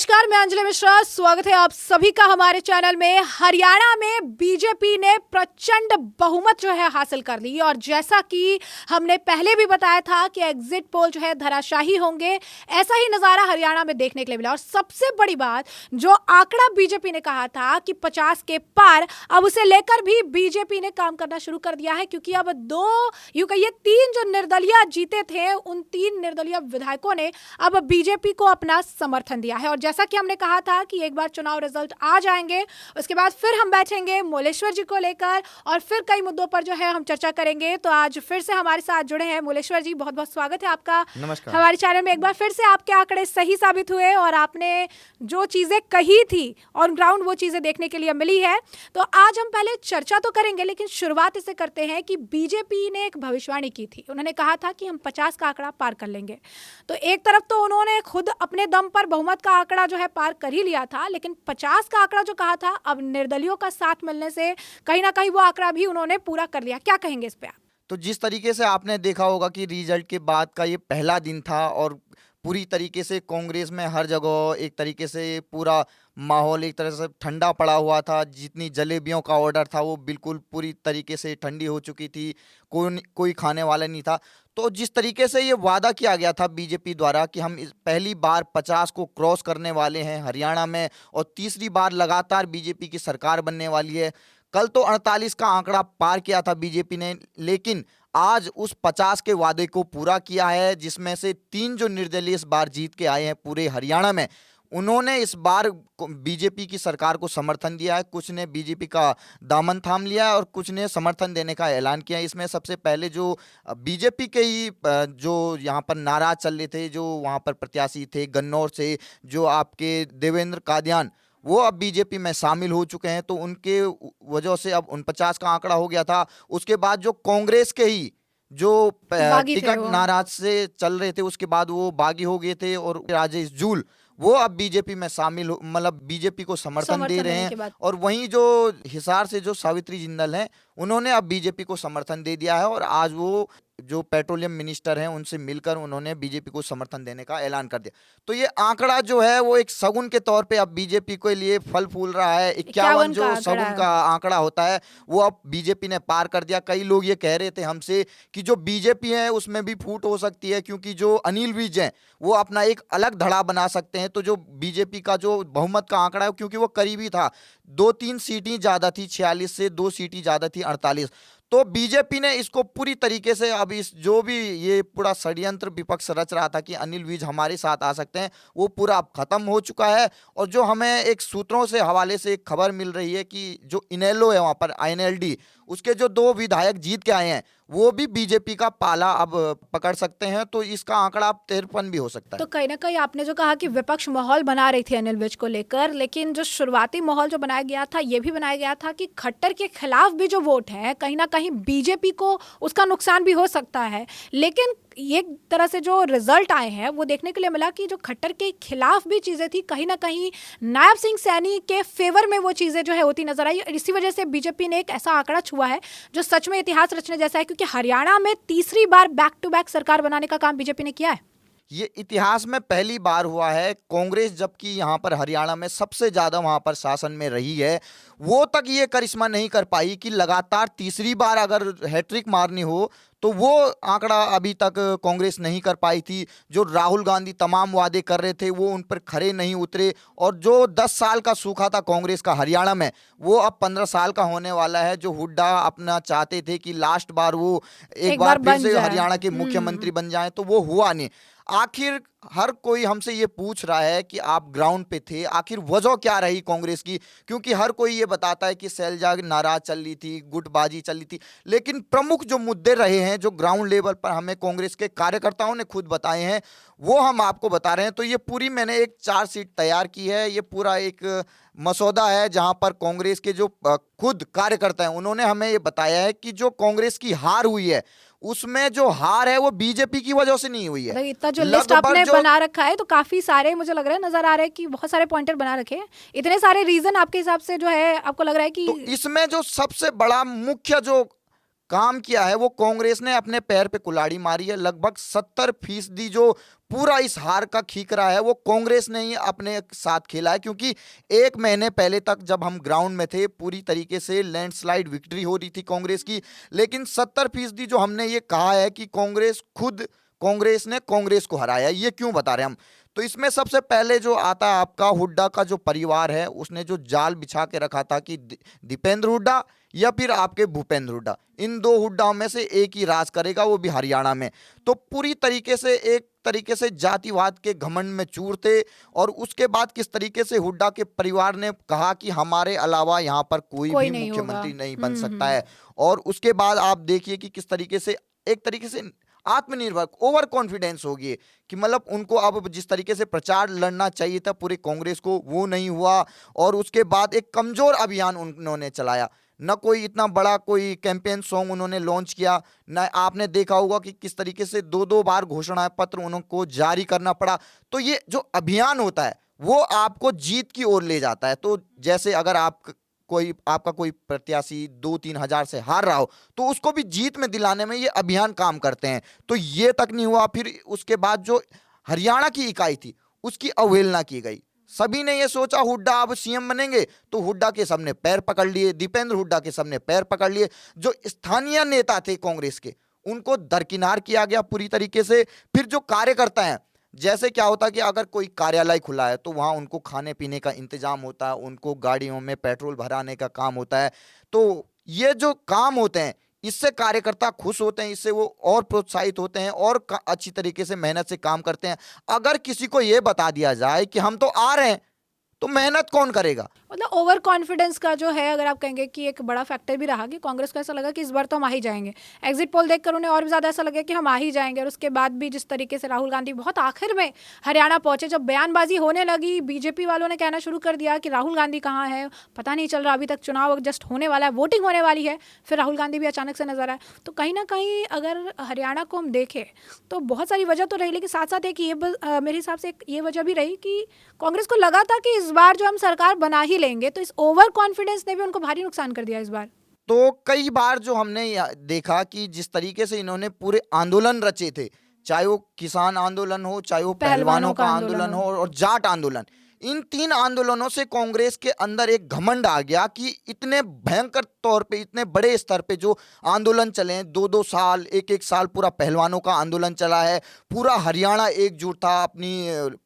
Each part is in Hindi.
नमस्कार, मैं अंजलि मिश्रा। स्वागत है आप सभी का हमारे चैनल में। हरियाणा में बीजेपी ने प्रचंड बहुमत जो है हासिल कर ली और जैसा कि हमने पहले भी बताया था कि एग्जिट पोल जो है धराशायी होंगे, ऐसा ही नज़ारा हरियाणा में देखने के लिए मिला। और सबसे बड़ी बात, जो आंकड़ा बीजेपी ने कहा था कि 50 के पार, अब उसे लेकर भी बीजेपी ने काम करना शुरू कर दिया है, क्योंकि अब तीन जो निर्दलीय जीते थे, उन 3 निर्दलीय विधायकों ने अब बीजेपी को अपना समर्थन दिया है। और जैसा कि हमने कहा था कि एक बार चुनाव रिजल्ट आ जाएंगे, उसके बाद फिर हम बैठेंगे मोलेश्वर जी को लेकर और फिर कई मुद्दों पर जो है हम चर्चा करेंगे। तो आज फिर से हमारे साथ जुड़े हैं मोलेश्वर जी। बहुत बहुत स्वागत है आपका हमारे चैनल में। एक बार फिर से आपके आंकड़े सही साबित हुए और आपने जो चीजें कही थी ऑन ग्राउंड वो चीजें देखने के लिए मिली है। तो आज हम पहले चर्चा तो करेंगे, लेकिन शुरुआत इससे करते हैं कि बीजेपी ने एक भविष्यवाणी की थी। उन्होंने कहा था कि हम 50 का आंकड़ा पार कर लेंगे। तो एक तरफ तो उन्होंने खुद अपने दम पर बहुमत का आंकड़ा जो है पार कर ही लिया था, लेकिन 50 का आंकड़ा जो कहा था, अब निर्दलियों का साथ मिलने से कहीं ना कहीं वो आंकड़ा भी उन्होंने पूरा कर लिया। क्या कहेंगे इस पे आप? तो जिस तरीके से आपने देखा होगा कि रिजल्ट के बाद का ये पहला दिन था और पूरी तरीके से कांग्रेस में हर जगह एक तरीके से पूरा माहौल एक तरह से ठंडा पड़ा हुआ था। जितनी जलेबियों का ऑर्डर था वो बिल्कुल पूरी तरीके से ठंडी हो चुकी थी, कोई खाने वाला नहीं था। तो जिस तरीके से ये वादा किया गया था बीजेपी द्वारा कि हम पहली बार 50 को क्रॉस करने वाले हैं हरियाणा में और तीसरी बार लगातार बीजेपी की सरकार बनने वाली है। कल तो 48 का आंकड़ा पार किया था बीजेपी ने, लेकिन आज उस 50 के वादे को पूरा किया है, जिसमें से 3 जो निर्दलीय इस बार जीत के आए हैं पूरे हरियाणा में, उन्होंने इस बार बीजेपी की सरकार को समर्थन दिया है। कुछ ने बीजेपी का दामन थाम लिया है और कुछ ने समर्थन देने का ऐलान किया है। इसमें सबसे पहले जो बीजेपी के ही जो यहाँ पर नाराज चल रहे थे, जो वहाँ पर प्रत्याशी थे गन्नौर से, जो आपके देवेंद्र कादियान, वो अब बीजेपी में शामिल हो चुके हैं। तो उनके वजह से अब 49 का आंकड़ा हो गया था। उसके बाद जो कांग्रेस के ही जो टिकट नाराज से चल रहे थे, उसके बाद वो बागी हो गए थे और राजेश जूल वो अब बीजेपी में शामिल, मतलब बीजेपी को समर्थन दे रहे हैं। और वहीं जो हिसार से जो सावित्री जिंदल हैं, उन्होंने अब बीजेपी को समर्थन दे दिया है और आज वो जो पेट्रोलियम मिनिस्टर हैं उनसे मिलकर उन्होंने बीजेपी को समर्थन देने का ऐलान कर दिया। तो ये आंकड़ा जो है वो एक शगुन के तौर पे अब बीजेपी के लिए फल फूल रहा है। 51 जो शगुन का आंकड़ा होता है वो अब बीजेपी ने पार कर दिया। कई लोग ये कह रहे थे हमसे कि जो बीजेपी है उसमें भी फूट हो सकती है, क्योंकि जो अनिल विज हैं वो अपना एक अलग धड़ा बना सकते हैं। तो जो बीजेपी का जो बहुमत का आंकड़ा है, क्योंकि वो करीबी था, 2-3 सीटें ज्यादा थी, 46 से 2 सीटें ज्यादा थी, 48। तो बीजेपी ने इसको पूरी तरीके से अब इस जो भी ये पूरा षड्यंत्र विपक्ष रच रहा था कि अनिल विज हमारे साथ आ सकते हैं, वो पूरा अब खत्म हो चुका है। और जो हमें एक सूत्रों से हवाले से एक खबर मिल रही है कि जो इनेलो है वहाँ पर INLD, उसके जो 2 विधायक जीत के आए हैं वो भी बीजेपी का पाला अब पकड़ सकते हैं। तो इसका आंकड़ा अब 53 भी हो सकता है। तो कहीं ना कहीं आपने जो कहा कि विपक्ष माहौल बना रही थी अनिल विज को लेकर, लेकिन जो शुरुआती माहौल जो बनाया गया था, ये भी बनाया गया था कि खट्टर के खिलाफ भी जो वोट है, कहीं ना कहीं बीजेपी को उसका नुकसान भी हो सकता है। लेकिन एक तरह से जो रिजल्ट आए हैं वो देखने के लिए मिला कि जो खट्टर के खिलाफ भी चीजें थी, कहीं ना कहीं नायब सिंह सैनी के फेवर में वो चीजें जो है होती नजर आई। इसी वजह से बीजेपी ने एक ऐसा आंकड़ा छुआ है जो सच में इतिहास रचने जैसा है, क्योंकि हरियाणा में तीसरी बार बैक टू बैक सरकार बनाने का काम बीजेपी ने किया है। ये इतिहास में पहली बार हुआ है। कांग्रेस जबकि यहाँ पर हरियाणा में सबसे ज्यादा वहां पर शासन में रही है, वो तक ये करिश्मा नहीं कर पाई कि लगातार तीसरी बार अगर हैट्रिक मारनी हो तो वो आंकड़ा अभी तक कांग्रेस नहीं कर पाई थी। जो राहुल गांधी तमाम वादे कर रहे थे वो उन पर खरे नहीं उतरे, और जो 10 साल का सूखा था कांग्रेस का हरियाणा में, वो अब 15 साल का होने वाला है। जो हुड्डा अपना चाहते थे कि लास्ट बार वो एक बार फिर से हरियाणा के मुख्यमंत्री बन जाए, तो वो हुआ नहीं। आखिर हर कोई हमसे ये पूछ रहा है कि आप ग्राउंड पे थे, आखिर वजह क्या रही कांग्रेस की? क्योंकि हर कोई ये बताता है कि शैलजा नाराज चल रही थी, गुटबाजी चल रही थी, लेकिन प्रमुख जो मुद्दे रहे हैं जो ग्राउंड लेवल पर हमें कांग्रेस के कार्यकर्ताओं ने खुद बताए हैं, वो हम आपको बता रहे हैं। तो ये पूरी मैंने एक चार्जशीट तैयार की है, ये पूरा एक मसौदा है जहां पर कांग्रेस के जो खुद कार्यकर्ता हैं उन्होंने हमें ये बताया है कि जो कांग्रेस की हार हुई है, उसमें जो हार है वो बीजेपी की वजह से नहीं हुई है। इतना जो लिस्ट आपने बना रखा है तो काफी सारे मुझे लग रहा है, नजर आ रहा है कि बहुत सारे पॉइंटर बना रखे हैं। इतने सारे रीजन आपके हिसाब से जो है आपको लग रहा है कि तो इसमें जो सबसे बड़ा मुख्य जो काम किया है वो कांग्रेस ने अपने पैर पे कुल्हाड़ी मारी है। लगभग 70% जो पूरा इस हार का खीकरा है वो कांग्रेस ने ही अपने साथ खेला है, क्योंकि 1 महीने पहले तक जब हम ग्राउंड में थे पूरी तरीके से लैंडस्लाइड विक्ट्री हो रही थी कांग्रेस की, लेकिन 70% जो हमने ये कहा है कि कांग्रेस ने कांग्रेस को हराया, ये क्यों बता रहे हैं हम। तो इसमें सबसे पहले जो आता है आपका हुड्डा का जो परिवार है, उसने जो जाल बिछा के रखा था कि दीपेंद्र हुड्डा या फिर आपके भूपेंद्र हुड्डा, इन 2 हुड्डाओं में से एक ही राज करेगा, वो भी हरियाणा में। तो पूरी तरीके से एक तरीके से जातिवाद के घमंड में चूर थे। और उसके बाद किस तरीके से हुड्डा के परिवार ने कहा कि हमारे अलावा यहाँ पर कोई कोई भी नहीं होगा। मुख्यमंत्री नहीं बन सकता है। और उसके बाद आप देखिए कि किस तरीके से एक तरीके से आत्मनिर्भर ओवर कॉन्फिडेंस हो गई कि मतलब उनको अब जिस तरीके से प्रचार लड़ना चाहिए था पूरे कांग्रेस को, वो नहीं हुआ। और उसके बाद एक कमजोर अभियान उन्होंने चलाया, न कोई इतना बड़ा कोई कैंपेन सॉन्ग उन्होंने लॉन्च किया, न आपने देखा होगा कि किस तरीके से 2-2 बार घोषणा पत्र उनको जारी करना पड़ा। तो ये जो अभियान होता है वो आपको जीत की ओर ले जाता है। तो जैसे अगर आपका कोई प्रत्याशी 2-3 हजार से हार रहा हो तो उसको भी जीत में दिलाने में ये अभियान काम करते हैं। तो ये तक नहीं हुआ, फिर उसके बाद जो हरियाणा की इकाई थी उसकी अवहेलना की गई। सभी ने ये सोचा हुड्डा अब सीएम बनेंगे, तो हुड्डा के सबने पैर पकड़ लिए, दीपेंद्र हुड्डा के सबने पैर पकड़ लिए। जो स्थानीय नेता थे कांग्रेस के उनको दरकिनार किया गया पूरी तरीके से। फिर जो कार्यकर्ता हैं, जैसे क्या होता है कि अगर कोई कार्यालय खुला है तो वहां उनको खाने पीने का इंतजाम होता है, उनको गाड़ियों में पेट्रोल भराने का काम होता है। तो ये जो काम होते हैं इससे कार्यकर्ता खुश होते हैं, इससे वो और प्रोत्साहित होते हैं और अच्छी तरीके से मेहनत से काम करते हैं। अगर किसी को ये बता दिया जाए कि हम तो आ रहे हैं, तो मेहनत कौन करेगा। मतलब ओवर कॉन्फिडेंस का जो है, अगर आप कहेंगे कि एक बड़ा फैक्टर भी रहा कि कांग्रेस को ऐसा लगा कि इस बार तो हम आ ही जाएंगे। एग्जिट पोल देखकर उन्हें और भी ज़्यादा ऐसा लगा कि हम आ ही जाएंगे। और उसके बाद भी जिस तरीके से राहुल गांधी बहुत आखिर में हरियाणा पहुंचे, जब बयानबाजी होने लगी, बीजेपी वालों ने कहना शुरू कर दिया कि राहुल गांधी कहाँ है, पता नहीं चल रहा, अभी तक चुनाव जस्ट होने वाला है, वोटिंग होने वाली है, फिर राहुल गांधी भी अचानक से नजर आए। तो कहीं ना कहीं अगर हरियाणा को हम देखें तो बहुत सारी वजह तो रही, लेकिन साथ साथ एक ये मेरे हिसाब से एक ये वजह भी रही कि कांग्रेस को लगा था कि इस बार जो हम सरकार बना ही लेंगे, तो इस ओवर कॉन्फिडेंस ने भी उनको भारी नुकसान कर दिया इस बार। तो कई बार जो हमने देखा कि जिस तरीके से इन्होंने पूरे आंदोलन रचे थे, चाहे वो किसान आंदोलन हो, चाहे वो पहलवानों का आंदोलन हो और जाट आंदोलन, इन 3 आंदोलनों से कांग्रेस के अंदर एक घमंड आ गया कि इतने भयंकर तौर पे, इतने बड़े स्तर पे जो आंदोलन चले हैं, 2-2 साल, 1-1 साल पूरा पहलवानों का आंदोलन चला है, पूरा हरियाणा एकजुट था, अपनी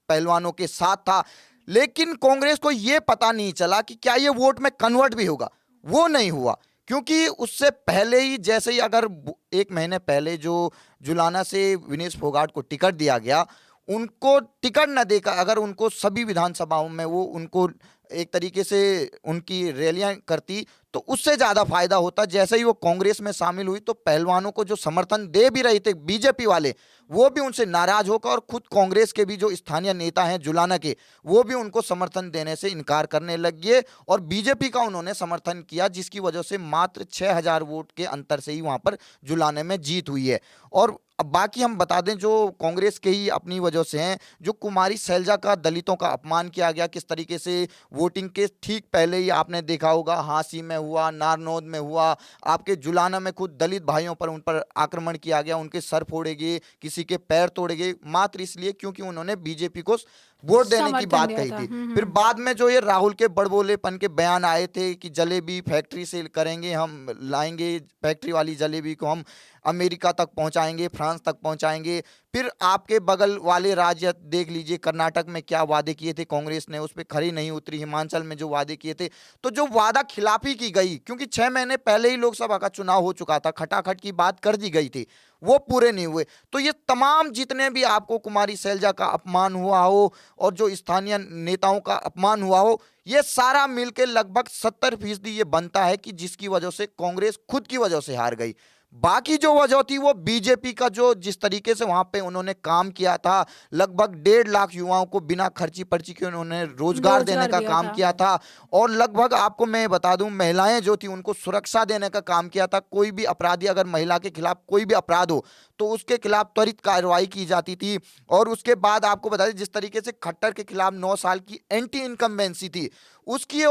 पहलवानों के साथ था। लेकिन कांग्रेस को यह पता नहीं चला कि क्या ये वोट में कन्वर्ट भी होगा। वो नहीं हुआ, क्योंकि उससे पहले ही, जैसे ही अगर 1 महीने पहले जो जुलाना से विनेश फोगाट को टिकट दिया गया, उनको टिकट न देकर अगर उनको सभी विधानसभाओं में वो उनको एक तरीके से उनकी रैलियां करती तो उससे ज्यादा फायदा होता। जैसे ही वो कांग्रेस में शामिल हुई तो पहलवानों को जो समर्थन दे भी रहे थे बीजेपी वाले, वो भी उनसे नाराज होकर, और खुद कांग्रेस के भी जो स्थानीय नेता हैं जुलाना के, वो भी उनको समर्थन देने से इनकार करने लग गए और बीजेपी का उन्होंने समर्थन किया, जिसकी वजह से मात्र 6000 वोट के अंतर से ही वहां पर जुलाने में जीत हुई है। और अब बाकी हम बता दें जो कांग्रेस के ही अपनी वजह से हैं, जो कुमारी शैलजा का दलितों का अपमान किया गया, किस तरीके से वोटिंग के ठीक पहले ही आपने देखा होगा, हांसी में हुआ, नारनौद में हुआ, आपके जुलाना में खुद दलित भाइयों पर उन पर आक्रमण किया गया, उनके सर फोड़े गए, किसी के पैर तोड़े गए, मात्र इसलिए क्योंकि उन्होंने बीजेपी को वोट देने की बात कही थी। फिर बाद में जो ये राहुल के बड़बोलेपन के बयान आए थे कि जलेबी फैक्ट्री से करेंगे, हम लाएंगे फैक्ट्री वाली जलेबी को, हम अमेरिका तक पहुंचाएंगे, फ्रांस तक पहुंचाएंगे। फिर आपके बगल वाले राज्य देख लीजिए, कर्नाटक में क्या वादे किए थे कांग्रेस ने, उस पर खरी नहीं उतरी। हिमाचल में जो वादे किए थे, तो जो वादा खिलाफी की गई, क्योंकि 6 महीने पहले ही लोकसभा का चुनाव हो चुका था, खटाखट की बात कर दी गई थी, वो पूरे नहीं हुए। तो ये तमाम जितने भी आपको कुमारी शैलजा का अपमान हुआ हो और जो स्थानीय नेताओं का अपमान हुआ हो, ये सारा मिलकर लगभग 70% ये बनता है कि जिसकी वजह से कांग्रेस खुद की वजह से हार गई। बाकी जो वजह थी वो बीजेपी का, जो जिस तरीके से वहां पे उन्होंने काम किया था, लगभग 1.5 लाख युवाओं को बिना खर्ची पर्ची के उन्होंने रोजगार देने का काम किया था। और लगभग आपको मैं बता दूं, महिलाएं जो थी उनको सुरक्षा देने का काम किया था। कोई भी अपराधी, अगर महिला के खिलाफ कोई भी अपराध हो तो उसके खिलाफ त्वरित कार्रवाई की जाती थी। और उसके बाद आपको बता दें, जिस तरीके से खट्टर के खिलाफ 9 साल की एंटी इनकम्बेंसी थी, उसकी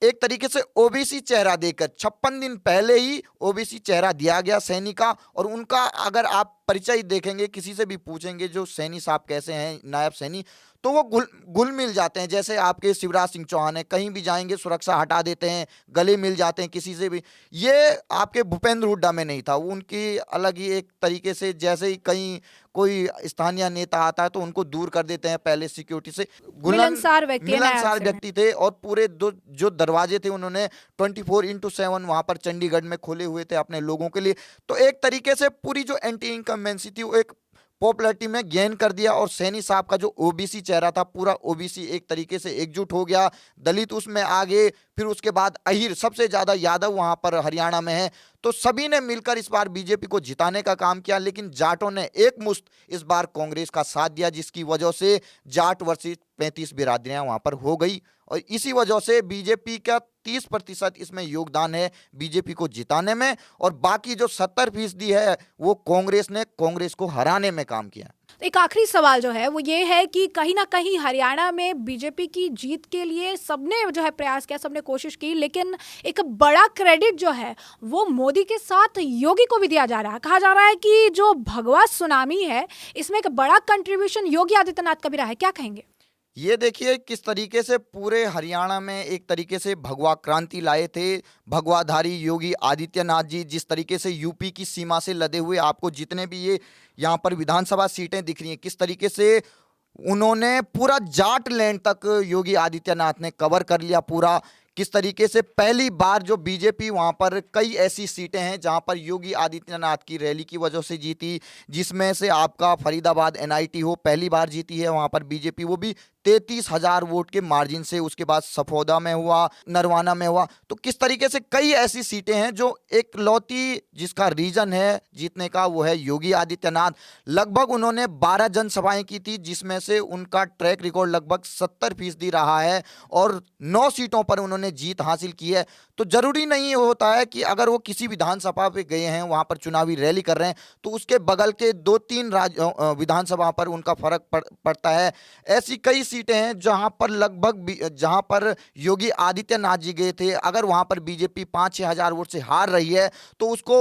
एक तरीके से ओबीसी चेहरा देकर 56 दिन पहले ही ओबीसी चेहरा दिया गया सैनी का। और उनका अगर आप परिचय देखेंगे, किसी से भी पूछेंगे जो सैनी साहब कैसे हैं, नायब सैनी, तो वो घुल मिल जाते हैं। जैसे आपके शिवराज सिंह चौहान है, कहीं भी जाएंगे सुरक्षा हटा देते हैं, गले मिल जाते हैं किसी से भी। ये आपके भूपेंद्र हुड्डा में नहीं था, वो उनकी अलग ही एक तरीके से, जैसे ही कहीं कोई स्थानीय नेता आता है तो उनको दूर कर देते हैं पहले सिक्योरिटी से। मिलनसार व्यक्ति है, नायब मिलनसार से। व्यक्ति थे। और पूरे जो दरवाजे थे उन्होंने 24/7 वहां पर चंडीगढ़ में खोले हुए थे अपने लोगों के लिए। तो एक तरीके से पूरी जो एंटी इनकम्बेंसी थी वो एक पॉपुलैरिटी में गेन कर दिया। और सैनी साहब का जो ओबीसी चेहरा था, पूरा ओबीसी एक तरीके से एकजुट हो गया, दलित उसमें आगे, फिर उसके बाद अहीर, सबसे ज्यादा यादव वहां पर हरियाणा में है। तो सभी ने मिलकर इस बार बीजेपी को जिताने का काम किया। लेकिन जाटों ने एक मुश्त इस बार कांग्रेस का साथ दिया, जिसकी वजह से जाट वर्सेस 35 बिरादरियां वहां पर हो गई। और इसी वजह से बीजेपी का 30% इसमें योगदान है बीजेपी को जिताने में। और बाकी जो 70% है वो कांग्रेस को हराने में काम किया। एक आखिरी सवाल जो है वो ये है कि कहीं ना कहीं हरियाणा में बीजेपी की जीत के लिए सबने जो है प्रयास किया, सबने कोशिश की, लेकिन एक बड़ा क्रेडिट जो है वो मोदी के साथ योगी को भी दिया जा रहा है। कहा जा रहा है कि जो भगवा सुनामी है इसमें एक बड़ा कंट्रीब्यूशन योगी आदित्यनाथ का भी रहा है, क्या कहेंगे? ये देखिए किस तरीके से पूरे हरियाणा में एक तरीके से भगवा क्रांति लाए थे भगवाधारी योगी आदित्यनाथ जी। जिस तरीके से यूपी की सीमा से लदे हुए आपको जितने भी ये यहाँ पर विधानसभा सीटें दिख रही हैं, किस तरीके से उन्होंने पूरा जाट लैंड तक योगी आदित्यनाथ ने कवर कर लिया पूरा। किस तरीके से पहली बार जो बीजेपी वहां पर कई ऐसी सीटें हैं जहां पर योगी आदित्यनाथ की रैली की वजह से जीती, जिसमें से आपका फरीदाबाद एनआईटी हो, पहली बार जीती है वहां पर बीजेपी, वो भी 33,000 वोट के मार्जिन से। उसके बाद सफौदा में हुआ, नरवाना में हुआ। तो किस तरीके से कई ऐसी सीटें हैं जो एक लौती जिसका रीजन है जीतने का वो है योगी आदित्यनाथ। लगभग उन्होंने 12 जनसभाएं की थी, जिसमें से उनका ट्रैक रिकॉर्ड लगभग 70% रहा है और 9 सीटों पर उन्होंने जीत हासिल की है। तो जरूरी नहीं होता है कि अगर वो किसी विधानसभा पे गए हैं, वहां पर चुनावी रैली कर रहे हैं, तो उसके बगल के 2-3 विधानसभा पर उनका फर्क पड़ता है। ऐसी कई सीटें हैं जहां पर योगी आदित्यनाथ जी गए थे, अगर वहां पर बीजेपी 5-6 हजार वोट से हार रही है तो उसको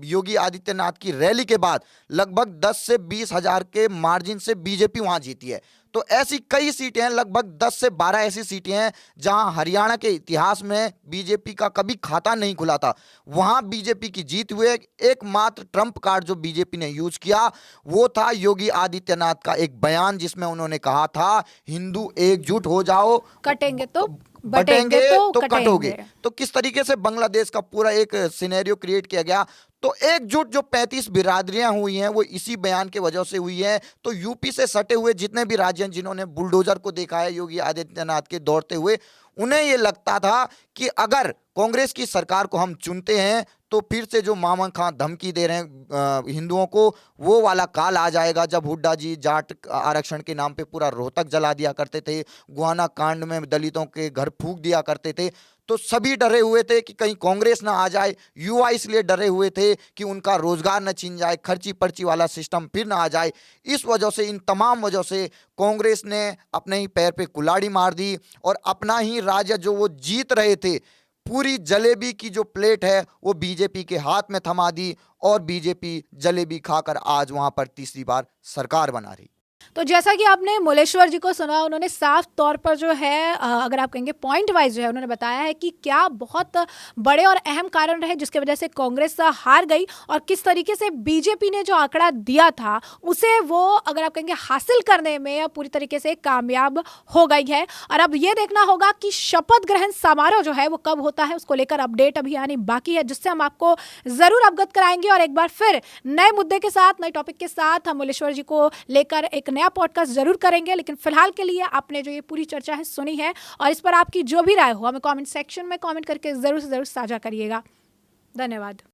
योगी आदित्यनाथ की रैली के बाद लगभग 10 से 20 हजार के मार्जिन से बीजेपी वहां जीती है। तो ऐसी कई सीटें हैं, लगभग 10 से 12 ऐसी सीटें हैं जहां हरियाणा के इतिहास में बीजेपी का कभी खाता नहीं खुला था, वहां बीजेपी की जीत हुई। एकमात्र ट्रम्प कार्ड जो बीजेपी ने यूज किया वो था योगी आदित्यनाथ का एक बयान, जिसमें उन्होंने कहा था हिंदू एकजुट हो जाओ, कटेंगे तो बटेंगे तो कटेंगे। कटोगे। तो किस तरीके से बांग्लादेश का पूरा एक सिनेरियो क्रिएट किया गया। तो एकजुट जो 35 बिरादरियां हुई हैं वो इसी बयान के वजह से हुई है। तो यूपी से सटे हुए जितने भी राज्य हैं जिन्होंने बुलडोजर को देखा है योगी आदित्यनाथ के दौड़ते हुए, उन्हें ये लगता था कि अगर कांग्रेस की सरकार को हम चुनते हैं तो फिर से जो मामन खां धमकी दे रहे हैं हिंदुओं को, वो वाला काल आ जाएगा जब हुड्डा जी जाट आरक्षण के नाम पे पूरा रोहतक जला दिया करते थे, गुहाना कांड में दलितों के घर फूंक दिया करते थे। तो सभी डरे हुए थे कि कहीं कांग्रेस ना आ जाए। युवा इसलिए डरे हुए थे कि उनका रोजगार न छीन जाए, खर्ची पर्ची वाला सिस्टम फिर ना आ जाए। इस वजह से, इन तमाम वजह से कांग्रेस ने अपने ही पैर पे कुल्हाड़ी मार दी और अपना ही राज्य जो वो जीत रहे थे, पूरी जलेबी की जो प्लेट है वो बीजेपी के हाथ में थमा दी और बीजेपी जलेबी खाकर आज वहां पर तीसरी बार सरकार बना रही। तो जैसा कि आपने मुलेश्वर जी को सुना, उन्होंने साफ तौर पर जो है अगर आप कहेंगे पॉइंट वाइज जो है उन्होंने बताया है कि क्या बहुत बड़े और अहम कारण रहे जिसकी वजह से कांग्रेस हार गई और किस तरीके से बीजेपी ने जो आंकड़ा दिया था उसे वो अगर आप कहेंगे हासिल करने में पूरी तरीके से कामयाब हो गई है। और अब ये देखना होगा कि शपथ ग्रहण समारोह जो है वो कब होता है, उसको लेकर अपडेट अभी आनी बाकी है, जिससे हम आपको जरूर अवगत कराएंगे। और एक बार फिर नए मुद्दे के साथ, नए टॉपिक के साथ हम मुलेश्वर जी को लेकर एक नया पॉडकास्ट जरूर करेंगे। लेकिन फिलहाल के लिए आपने जो ये पूरी चर्चा है सुनी है और इस पर आपकी जो भी राय हो हमें कमेंट सेक्शन में कमेंट करके जरूर से जरूर साझा करिएगा। धन्यवाद।